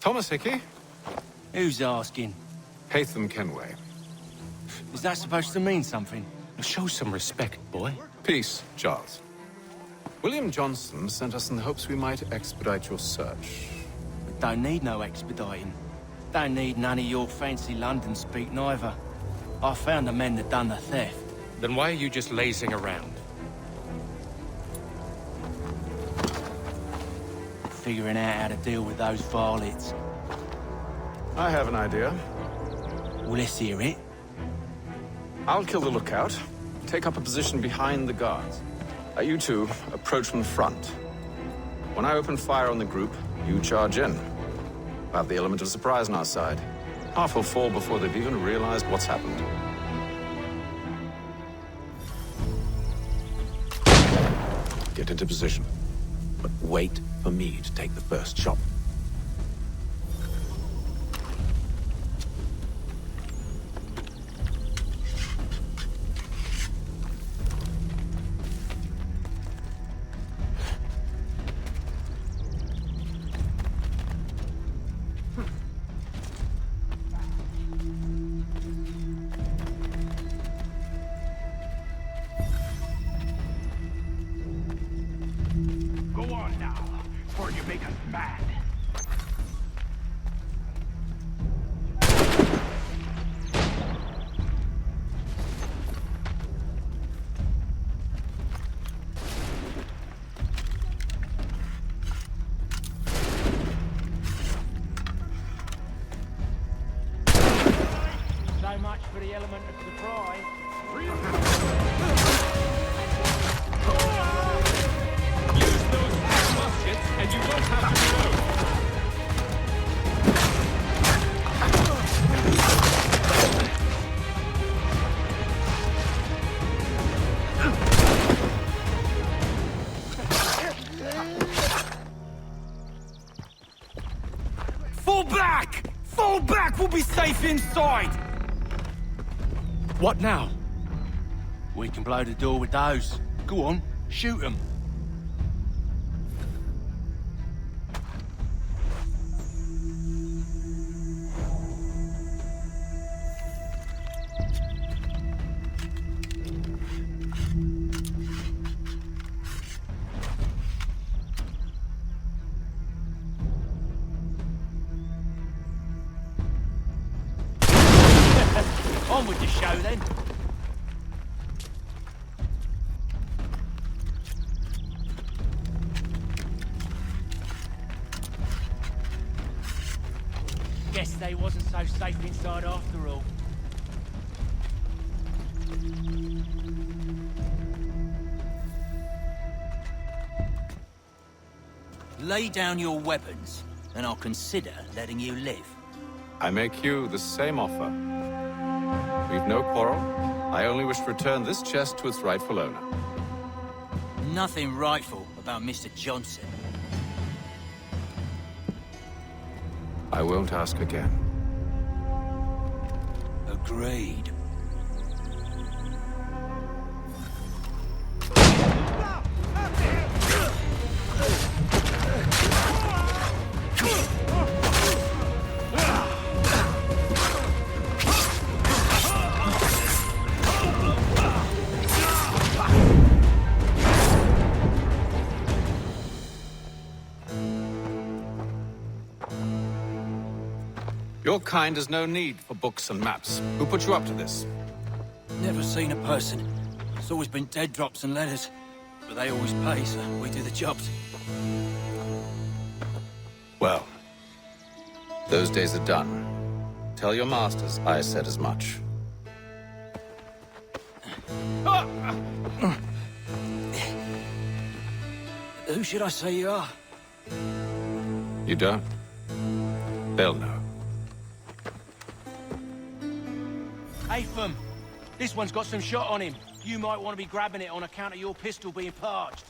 Thomas Hickey? Who's asking? Haytham Kenway. Is that supposed to mean something? Show some respect, boy. Peace, Charles. William Johnson sent us in the hopes we might expedite your search. Don't need no expediting. Don't need none of your fancy London speak neither. I found the men that done the theft. Then why are you just lazing around? Figuring out how to deal with those varlets. I have an idea. Well, let's hear it. I'll kill the lookout, take up a position behind the guards. You two approach from the front. When I open fire on the group, you charge in. We'll have the element of surprise on our side. Half will fall before they've even realized what's happened. Get into position. But wait for me to take the first shot. Go on now, before you make us mad. So much for the element of surprise. Use those muskets and you won't have to reload. Fall back! Fall back! We'll be safe inside! What now? We can blow the door with those. Go on, shoot them. On with the show then. Guess they wasn't so safe inside after all. Lay down your weapons, and I'll consider letting you live. I make you the same offer. We've no quarrel. I only wish to return this chest to its rightful owner. Nothing rightful about Mr. Johnson. I won't ask again. Agreed. Your kind has no need for books and maps. Who put you up to this? Never seen a person. It's always been dead drops and letters. But they always pay, so we do the jobs. Well, those days are done. Tell your masters I said as much. Who should I say you are? You don't? They'll know. Atham, this one's got some shot on him. You might want to be grabbing it on account of your pistol being parched.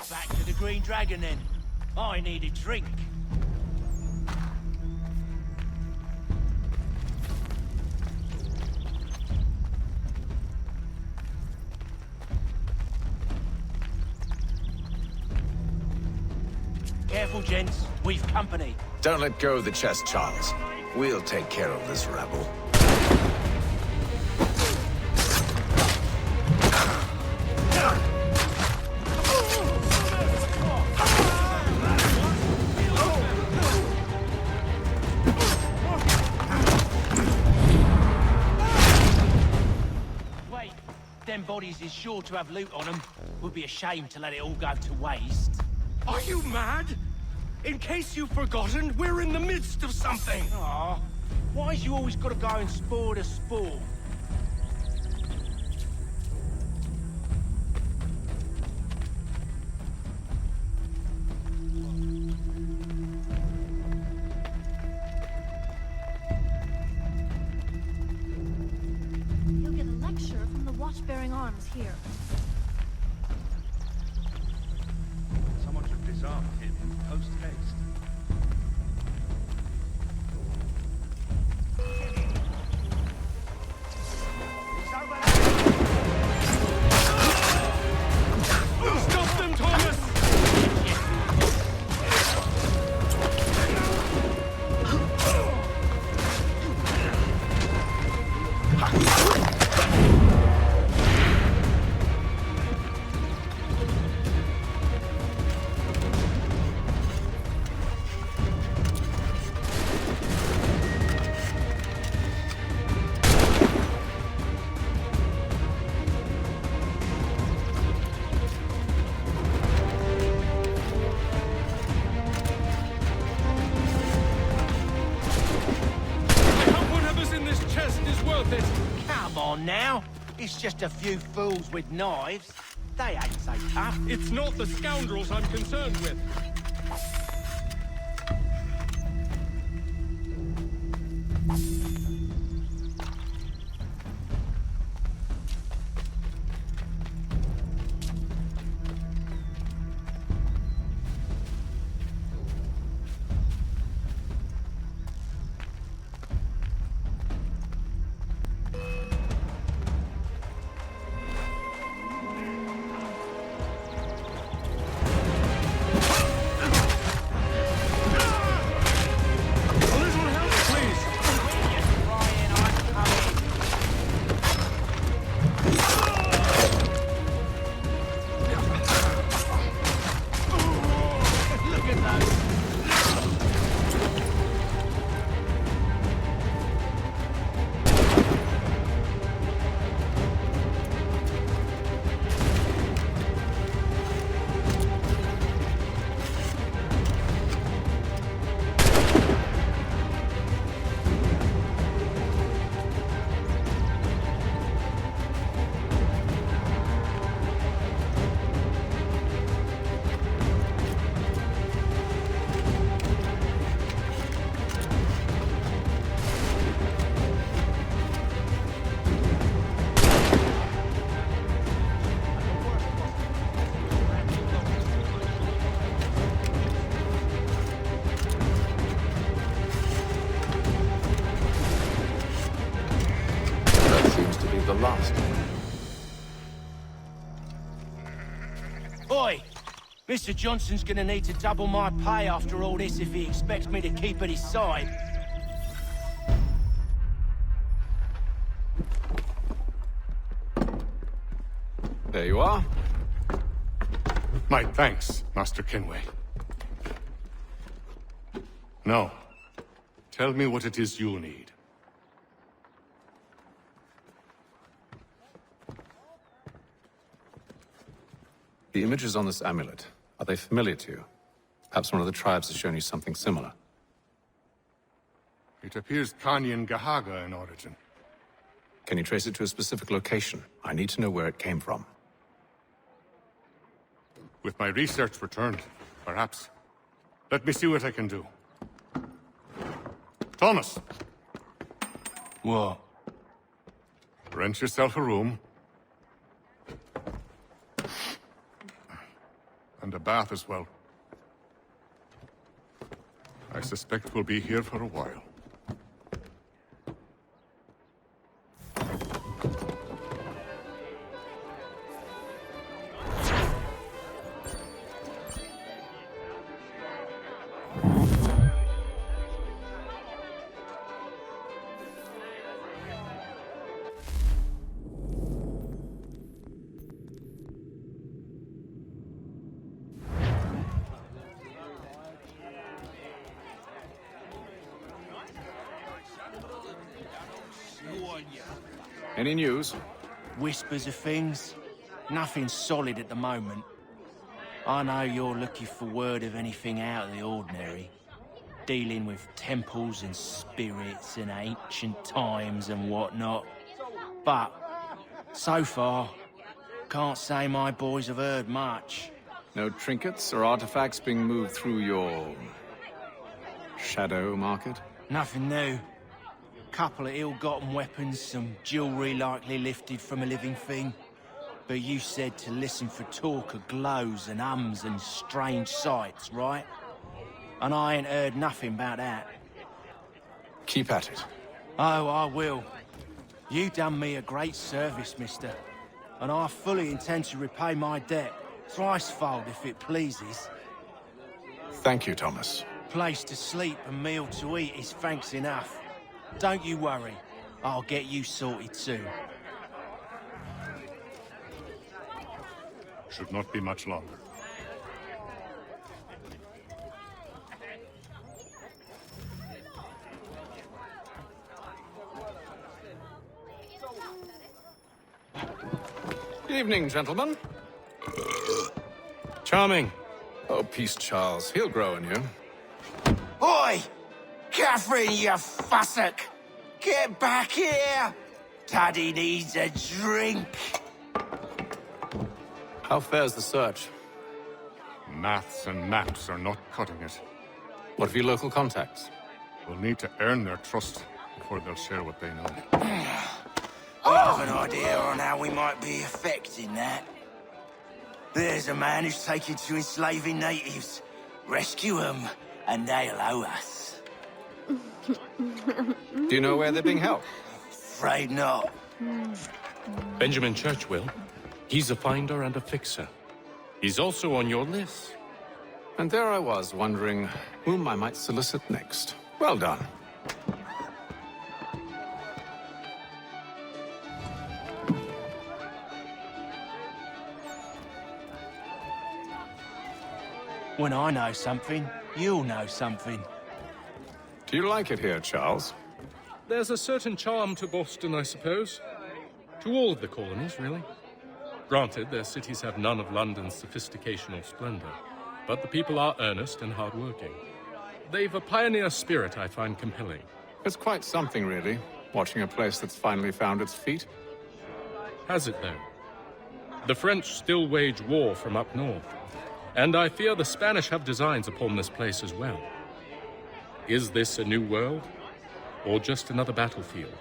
Back to the Green Dragon then. I need a drink. Careful, gents. We've company. Don't let go of the chest, Charles. We'll take care of this rabble. Wait, them bodies is sure to have loot on them. Would be a shame to let it all go to waste. Are you mad? In case you've forgotten, we're in the midst of something! Aw, why's you always gotta go and spoil the sport? You'll get a lecture from the watch-bearing arms here. Someone should disarm him in post-haste. Stop them, Thomas! on now. It's just a few fools with knives. They ain't so tough. It's not the scoundrels I'm concerned with. The last. Oi! Mr. Johnson's gonna need to double my pay after all this if he expects me to keep at his side. There you are. My thanks, Master Kenway. Now, tell me what it is you need. The images on this amulet, are they familiar to you? Perhaps one of the tribes has shown you something similar. It appears Kanyan Gahaga in origin. Can you trace it to a specific location? I need to know where it came from. With my research returned, perhaps. Let me see what I can do. Thomas! What? Rent yourself a room. And a bath as well. I suspect we'll be here for a while. Any news? Whispers of things. Nothing solid at the moment. I know you're looking for word of anything out of the ordinary. Dealing with temples and spirits and ancient times and whatnot. But, so far, can't say my boys have heard much. No trinkets or artifacts being moved through your... shadow market? Nothing new. Couple of ill-gotten weapons, some jewelry likely lifted from a living thing. But you said to listen for talk of glows and ums and strange sights, right? And I ain't heard nothing about that. Keep at it. Oh, I will. You done me a great service, mister. And I fully intend to repay my debt. Thricefold, if it pleases. Thank you, Thomas. Place to sleep and meal to eat is thanks enough. Don't you worry. I'll get you sorted soon. Should not be much longer. Evening, gentlemen. Charming. Oh, peace, Charles. He'll grow on you. Oi! Catherine, you fussock! Get back here! Daddy needs a drink. How fares the search? Maths and maps are not cutting it. What of your local contacts? We'll need to earn their trust before they'll share what they know. I have an idea on how we might be affecting that. There's a man who's taken to enslaving natives. Rescue them, and they'll owe us. Do you know where they're being held? Afraid not. Benjamin Churchwill. He's a finder and a fixer. He's also on your list. And there I was, wondering whom I might solicit next. Well done. When I know something, you'll know something. Do you like it here, Charles? There's a certain charm to Boston, I suppose. To all of the colonies, really. Granted, their cities have none of London's sophistication or splendor, but the people are earnest and hardworking. They've a pioneer spirit I find compelling. It's quite something, really, watching a place that's finally found its feet. Has it, though? The French still wage war from up north, and I fear the Spanish have designs upon this place as well. Is this a new world, or just another battlefield?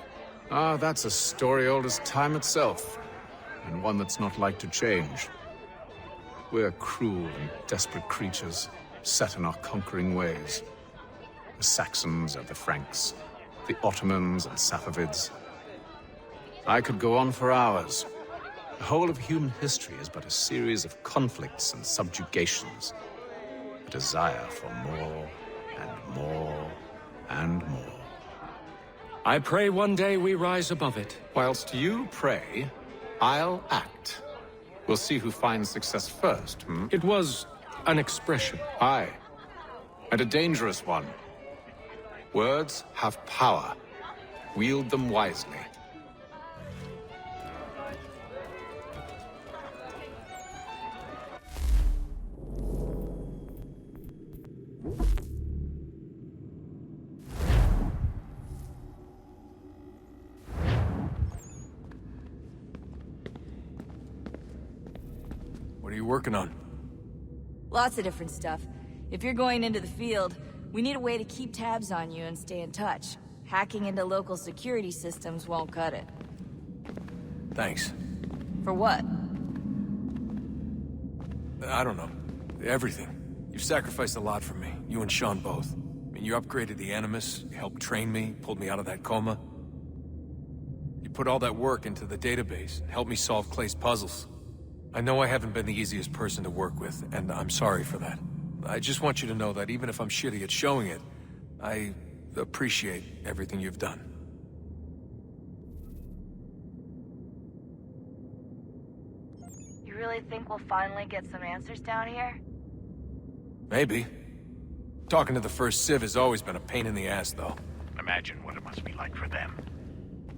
Ah, that's a story old as time itself, and one that's not like to change. We're cruel and desperate creatures, set in our conquering ways. The Saxons and the Franks, the Ottomans and Safavids. I could go on for hours. The whole of human history is but a series of conflicts and subjugations. A desire for more and more and more. I pray one day we rise above it. Whilst you pray, I'll act. We'll see who finds success first, hmm? It was an expression. Aye, and a dangerous one. Words have power. Wield them wisely. What are you working on? Lots of different stuff. If you're going into the field, we need a way to keep tabs on you and stay in touch. Hacking into local security systems won't cut it. Thanks. For what? I don't know. Everything. You've sacrificed a lot for me, you and Sean both. I mean, you upgraded the Animus, you helped train me, pulled me out of that coma. You put all that work into the database, and helped me solve Clay's puzzles. I know I haven't been the easiest person to work with, and I'm sorry for that. I just want you to know that even if I'm shitty at showing it, I appreciate everything you've done. You really think we'll finally get some answers down here? Maybe. Talking to the First Civ has always been a pain in the ass, though. Imagine what it must be like for them.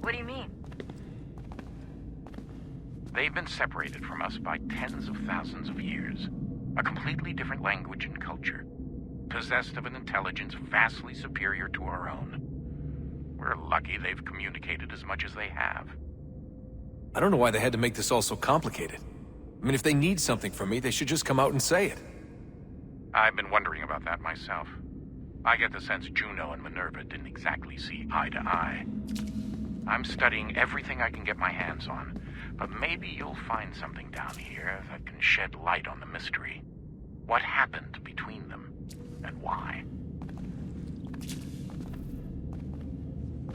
What do you mean? They've been separated from us by tens of thousands of years. A completely different language and culture. Possessed of an intelligence vastly superior to our own. We're lucky they've communicated as much as they have. I don't know why they had to make this all so complicated. I mean, if they need something from me, they should just come out and say it. I've been wondering about that myself. I get the sense Juno and Minerva didn't exactly see eye to eye. I'm studying everything I can get my hands on, but maybe you'll find something down here that can shed light on the mystery. What happened between them, and why?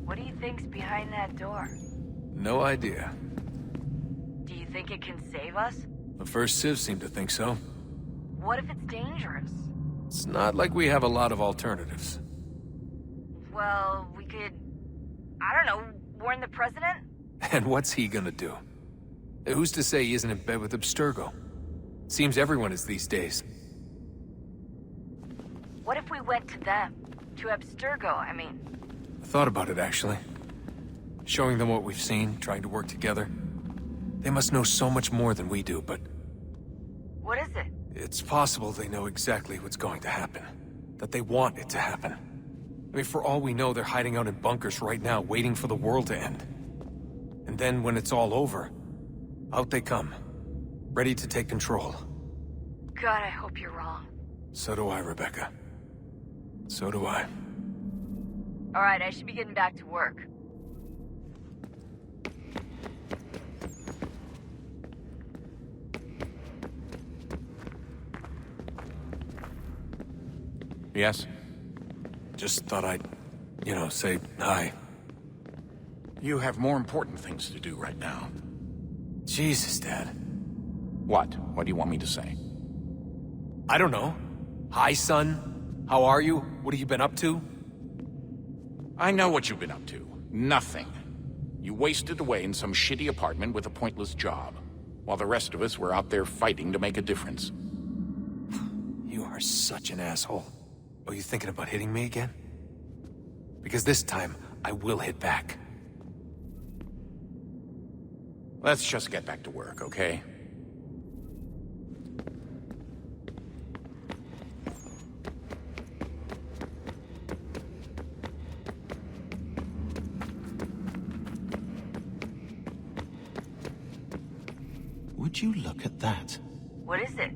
What do you think's behind that door? No idea. Do you think it can save us? The First Civ seemed to think so. What if it's dangerous? It's not like we have a lot of alternatives. Well, we could... I don't know, warn the president? And what's he gonna do? Who's to say he isn't in bed with Abstergo? Seems everyone is these days. What if we went to them? To Abstergo, I mean. I thought about it, actually. Showing them what we've seen, trying to work together. They must know so much more than we do, but... What is it? It's possible they know exactly what's going to happen. That they want it to happen. I mean, for all we know, they're hiding out in bunkers right now, waiting for the world to end. And then when it's all over, out they come, ready to take control. God, I hope you're wrong. So do I, Rebecca. So do I. Alright, I should be getting back to work. Yes? Just thought I'd, say hi. You have more important things to do right now. Jesus, Dad. What? What do you want me to say? I don't know. Hi, son. How are you? What have you been up to? I know what you've been up to. Nothing. You wasted away in some shitty apartment with a pointless job, while the rest of us were out there fighting to make a difference. You are such an asshole. Oh, you thinking about hitting me again? Because this time, I will hit back. Let's just get back to work, okay? Would you look at that? What is it?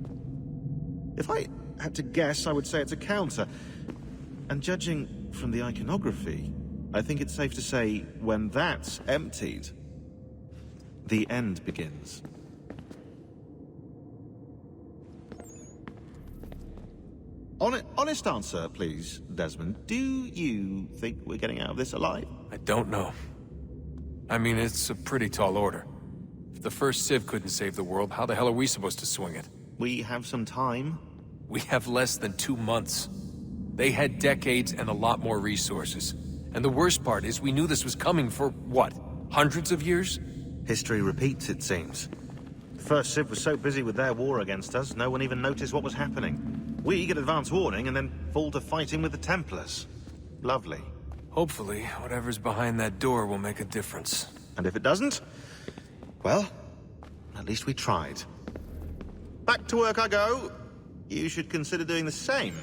If I had to guess, I would say it's a counter. And judging from the iconography, I think it's safe to say when that's emptied, the end begins. Honest answer, please, Desmond. Do you think we're getting out of this alive? I don't know. I mean, it's a pretty tall order. If the first Civ couldn't save the world, how the hell are we supposed to swing it? We have some time. We have less than 2 months. They had decades and a lot more resources. And the worst part is we knew this was coming for, what, hundreds of years? History repeats, it seems. The first Civ was so busy with their war against us, no one even noticed what was happening. We get advance warning and then fall to fighting with the Templars. Lovely. Hopefully, whatever's behind that door will make a difference. And if it doesn't, well, at least we tried. Back to work I go. You should consider doing the same.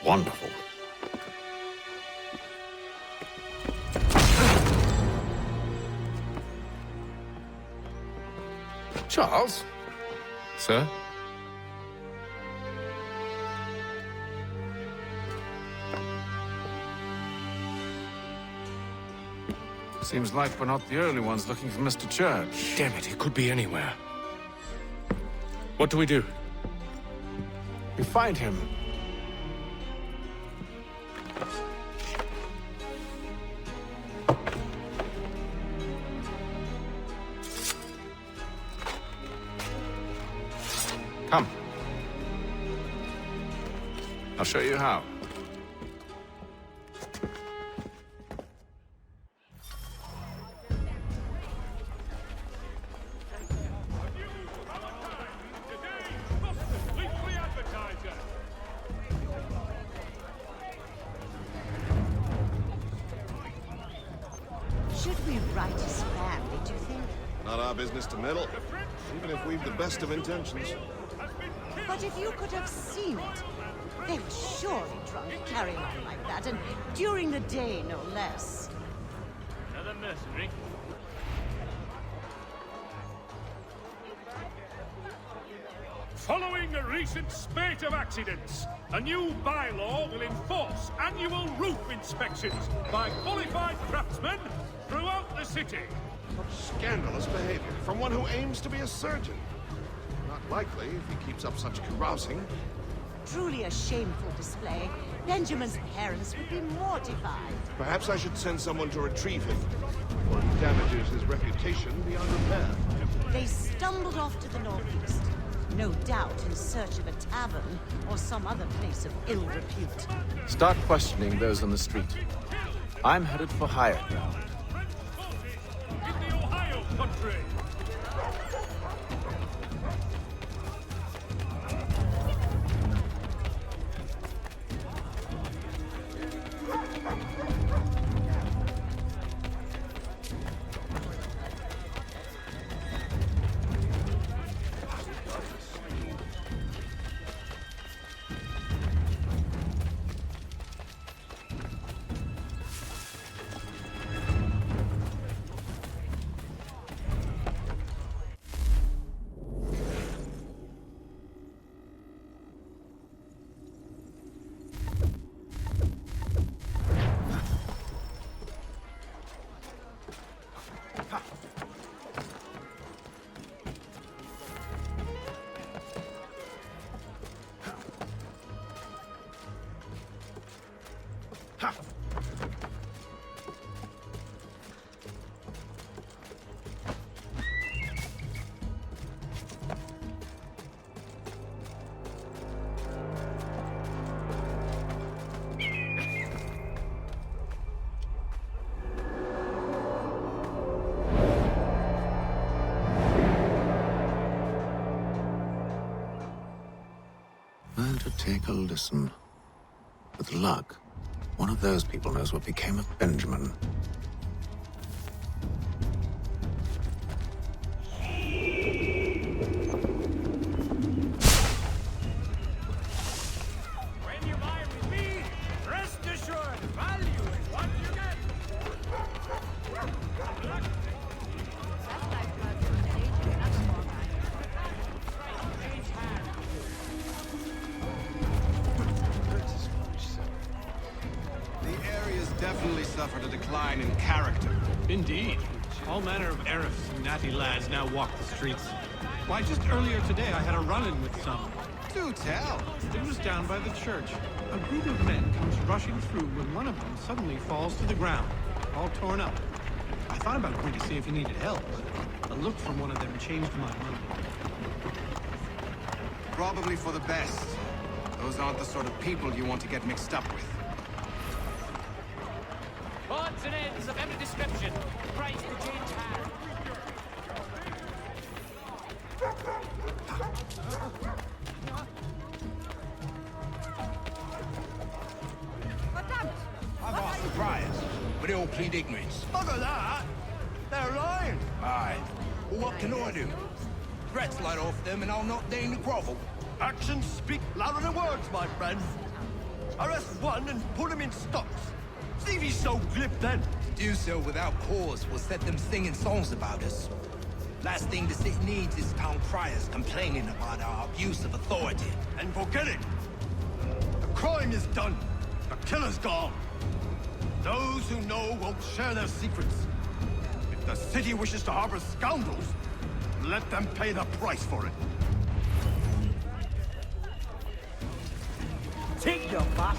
Wonderful. Charles? Sir? Seems like we're not the only ones looking for Mr. Church. Damn it, he could be anywhere. What do we do? We find him. Come. I'll show you how. Should we write his family, do you think? Not our business to meddle, even if we've the best of intentions. But if you could have seen it, they were surely drunk carrying on like that, and during the day, no less. Another mercenary. Following a recent spate of accidents, a new bylaw will enforce annual roof inspections by qualified craftsmen throughout the city. Scandalous behavior from one who aims to be a surgeon. Not likely if he keeps up such carousing. Truly a shameful display. Benjamin's parents would be mortified. Perhaps I should send someone to retrieve him, before he damages his reputation beyond repair. They stumbled off to the northeast, no doubt in search of a tavern or some other place of ill repute. Start questioning those on the street. I'm headed for higher ground. In the Ohio country. And to take a listen. With luck, one of those people knows what became of Benjamin. When you buy with me, rest assured, value is what you get. Definitely suffered a decline in character. Indeed. All manner of Arifs and natty lads now walk the streets. Why, just earlier today I had a run-in with some. Do tell. It was down by the church. A group of men comes rushing through when one of them suddenly falls to the ground, all torn up. I thought about going to see if he needed help, but a look from one of them changed my mind. Probably for the best. Those aren't the sort of people you want to get mixed up with. Odds and ends of every description. Price to change hands. I've asked the friars, but they all plead ignorance. Bugger that! They're lying! Aye. Well, what can I do? Threats light off them and I'll not deign to grovel. Actions speak louder than words, my friend. Arrest one and put him in stocks. See if he's so glib then. To do so without cause will set them singing songs about us. Last thing the city needs is town criers complaining about our abuse of authority. And forget it. The crime is done. The killer's gone. Those who know won't share their secrets. If the city wishes to harbor scoundrels, let them pay the price for it. Take your boss.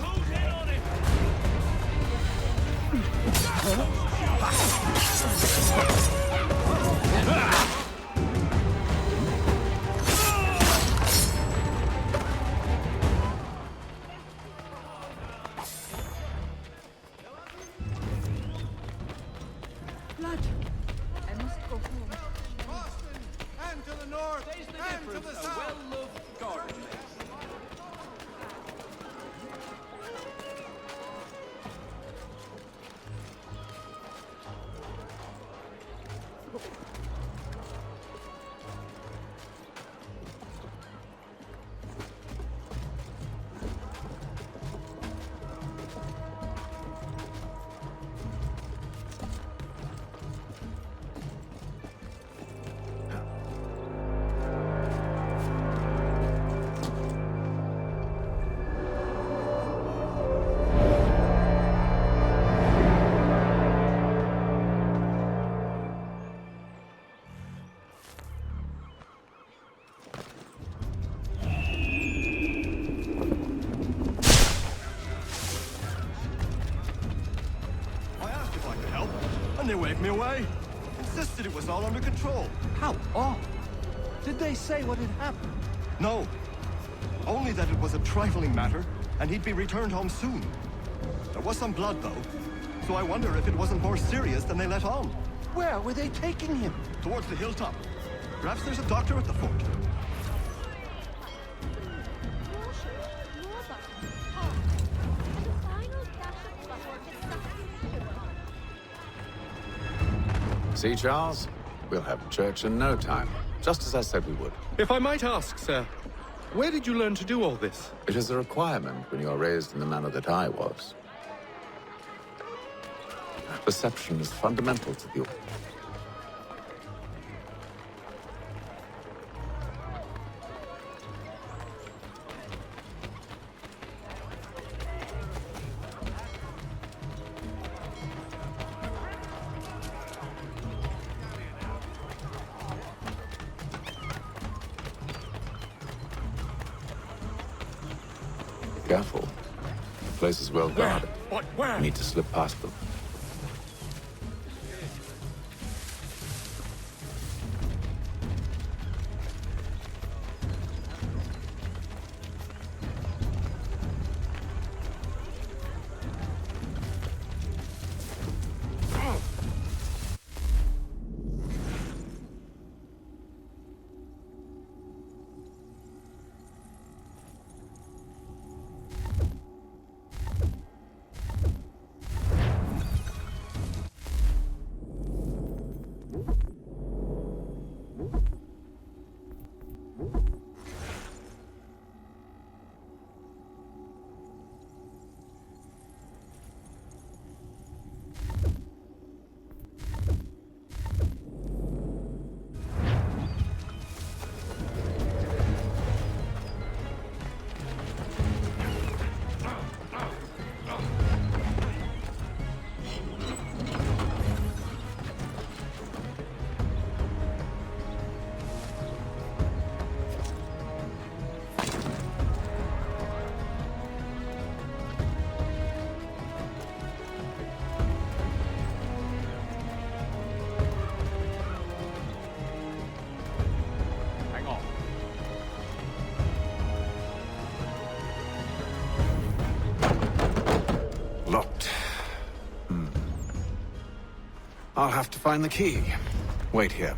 Blood. I must go home. Boston, and to the north, and to the south. Well-loved garden. And they waved me away. Insisted it was all under control. How odd. Did they say what had happened? No. Only that it was a trifling matter, and he'd be returned home soon. There was some blood, though, so I wonder if it wasn't more serious than they let on. Where were they taking him? Towards the hilltop. Perhaps there's a doctor at the fort. See, Charles? We'll have church in no time, just as I said we would. If I might ask, sir, where did you learn to do all this? It is a requirement when you are raised in the manner that I was. Perception is fundamental to the... Careful. The place is well guarded. Where? We need to slip past them. Locked. I'll have to find the key. Wait here.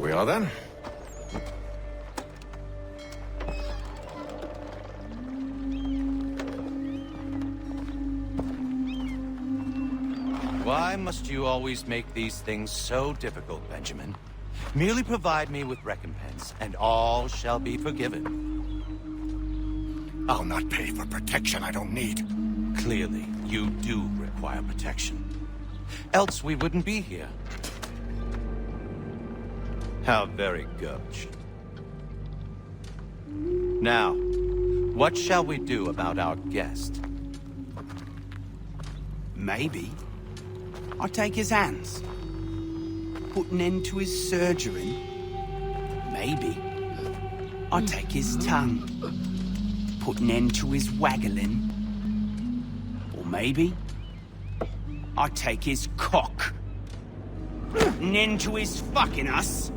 we are then. Why must you always make these things so difficult, Benjamin? Merely provide me with recompense, and all shall be forgiven. I'll not pay for protection I don't need. Clearly, you do require protection. Else we wouldn't be here. How very gauche. Now, what shall we do about our guest? Maybe I take his hands, put an end to his surgery. Maybe I take his tongue, put an end to his waggling. Or maybe I take his cock, put an end to his fucking us.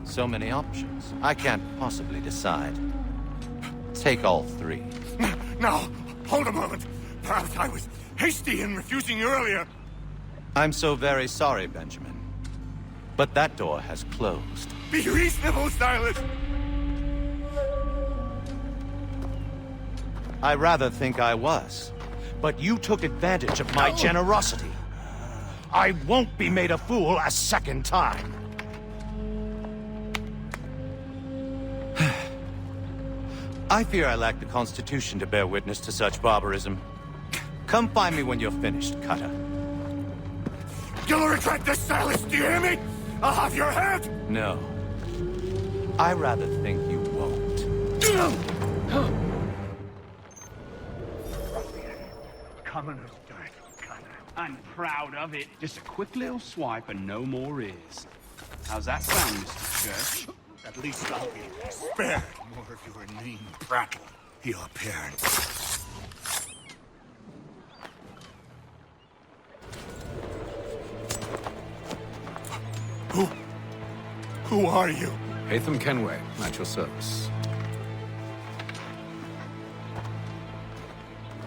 So many options. I can't possibly decide. Take all three. Now, hold a moment. Perhaps I was hasty in refusing you earlier. I'm so very sorry, Benjamin. But that door has closed. Be reasonable, Silas! I rather think I was. But you took advantage of my generosity. I won't be made a fool a second time. I fear I lack the constitution to bear witness to such barbarism. Come find me when you're finished, Cutter. You'll regret this, Silas, do you hear me? I'll have your head! No. I rather think you won't. Coming of dirt, Cutter. I'm proud of it. Just a quick little swipe and no more is. How's that sound, Mr. Church? At least I'll be spared more of your inane prattle, your appearance. Who are you? Hatham Kenway, at your service.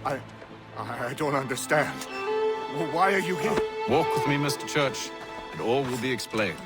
I don't understand. Why are you here? Walk with me, Mr. Church, and all will be explained.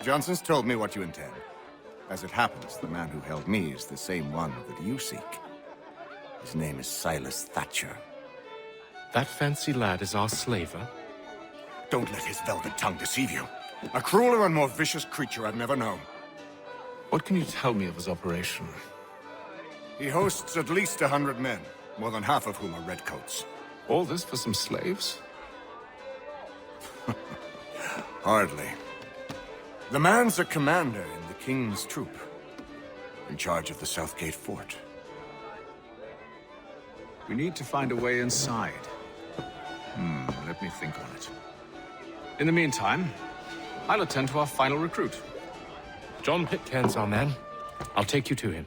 Johnson's told me what you intend. As it happens, the man who held me is the same one that you seek. His name is Silas Thatcher. That fancy lad is our slaver? Don't let his velvet tongue deceive you. A crueler and more vicious creature I've never known. What can you tell me of his operation? He hosts at least 100 men, more than half of whom are redcoats. All this for some slaves? Hardly. The man's a commander in the King's troop, in charge of the Southgate Fort. We need to find a way inside. Let me think on it. In the meantime, I'll attend to our final recruit. John Pitcairn's our man. I'll take you to him.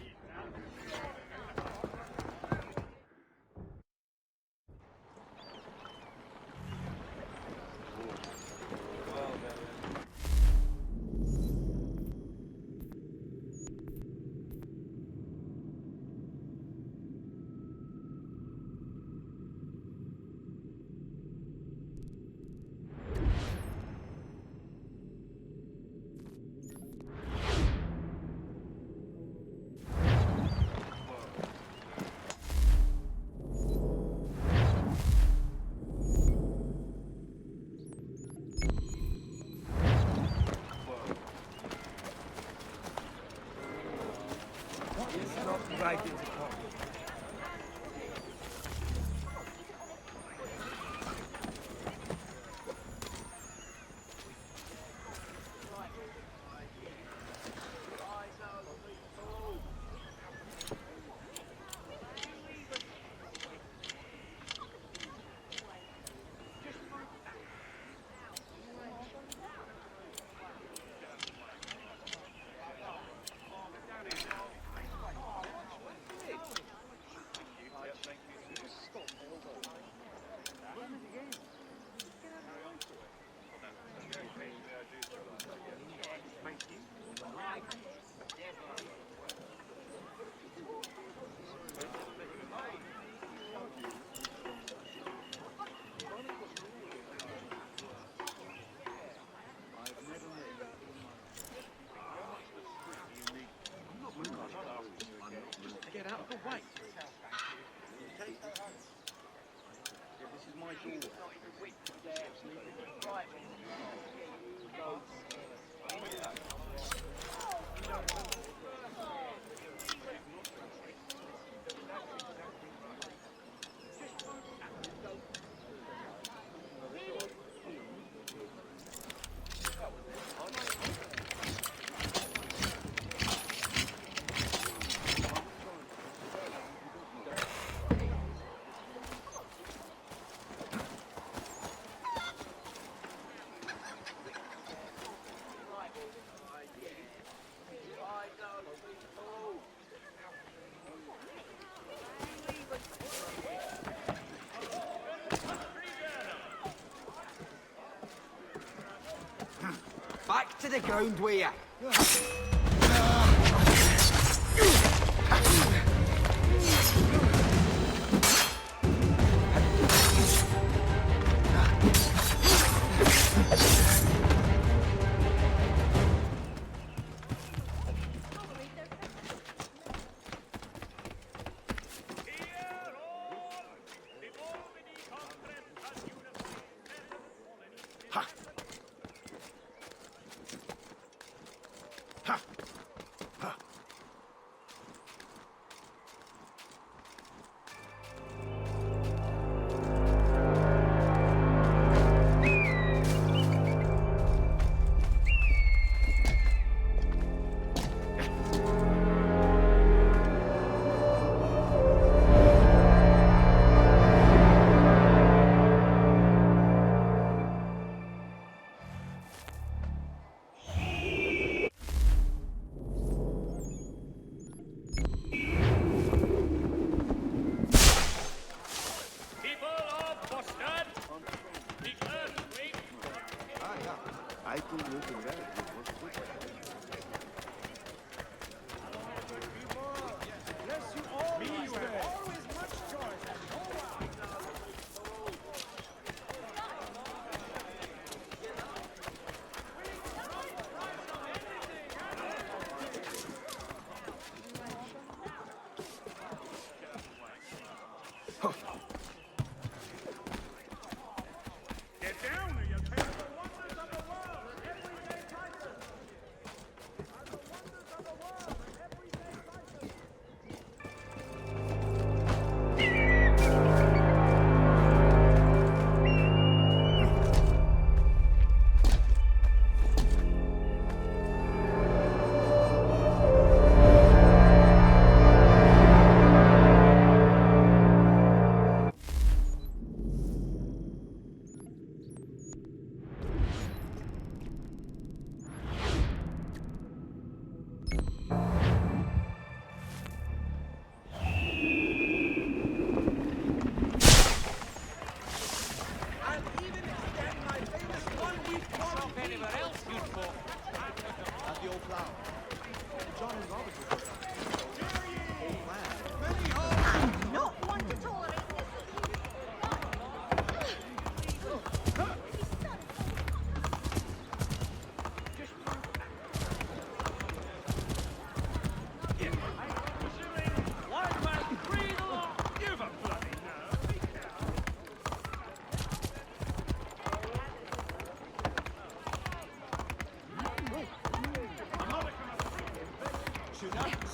wait. This is my daughter. Back to the ground with ya.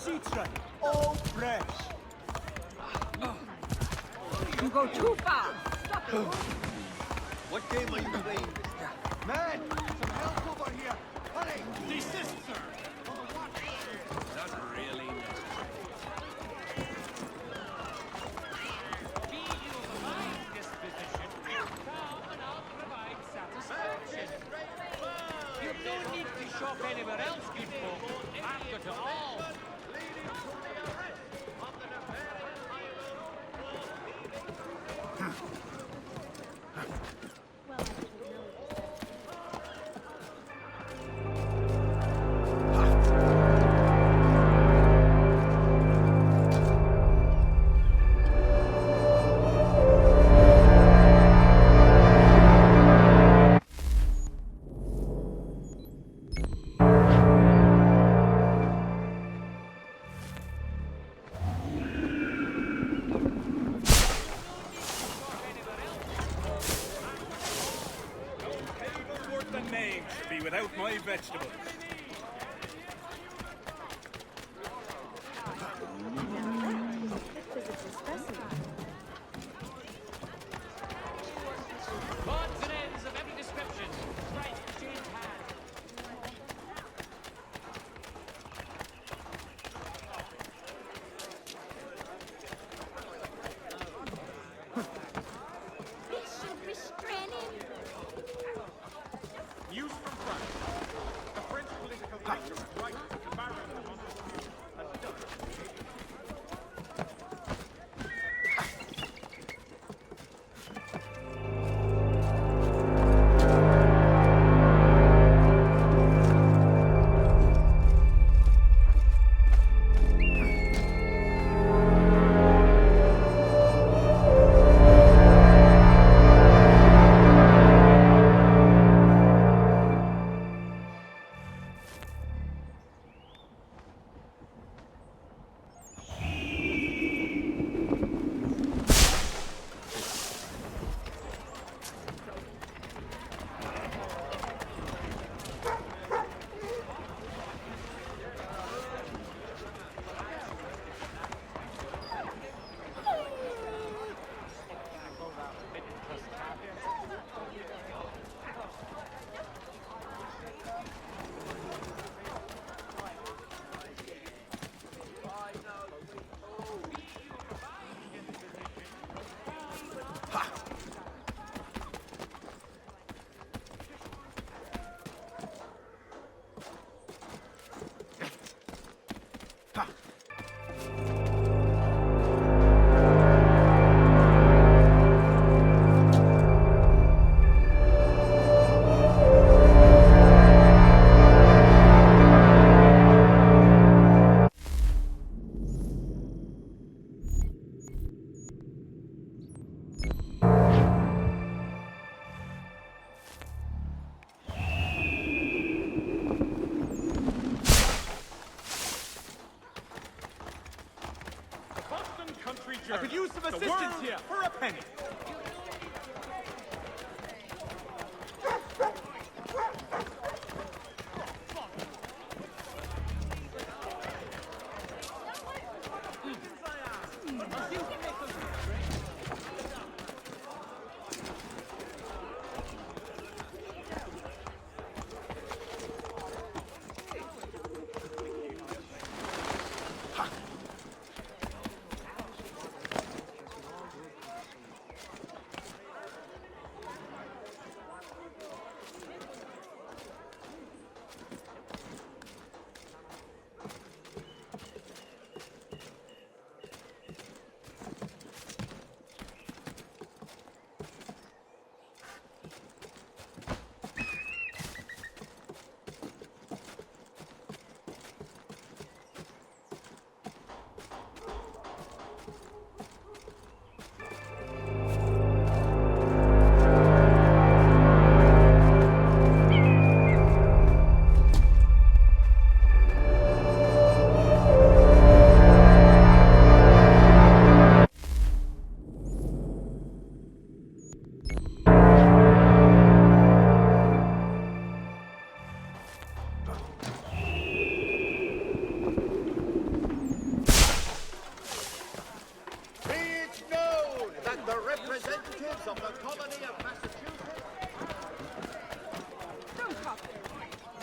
Citra, all fresh. You go too far. Stop it. What game are you playing? Man, some help over here. Hurry! Desist, sir. Not really necessary. Be you of a fine disposition, come and I'll provide satisfaction. You don't need to shop anywhere else, good folk. I've got it all. out my vegetables. Odds and ends of every description. Right, exchange hands. Bishop restraining. News from France. The French political leader is right that the Baron of Montesquieu has done. I could use some assistance here, for a penny.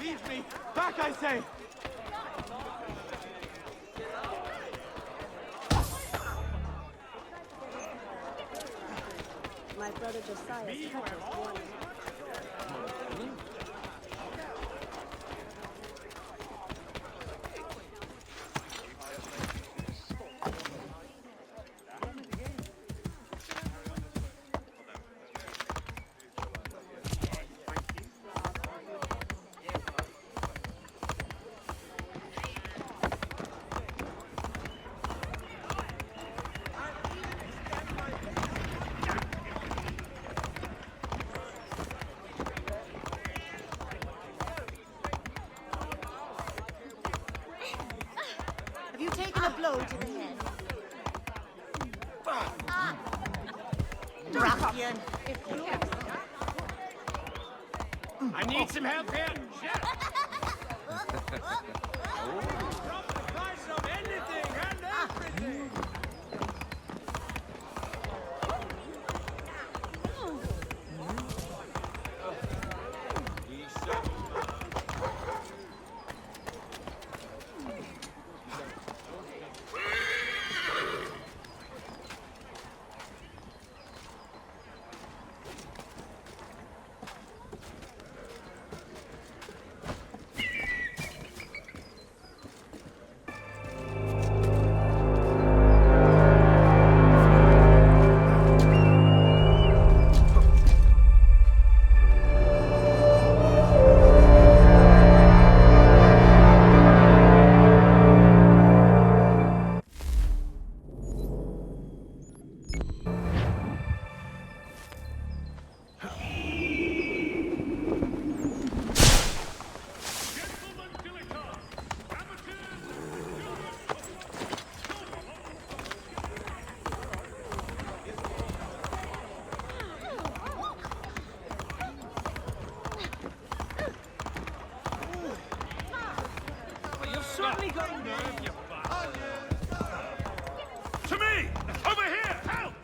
Leave me! Back, I say! My brother Josiah's cut his wound. Have you taken a blow to the head? Ruffian! I need some help here. Sheriff. Drop the price of anything and everything. To me! Over here! Help!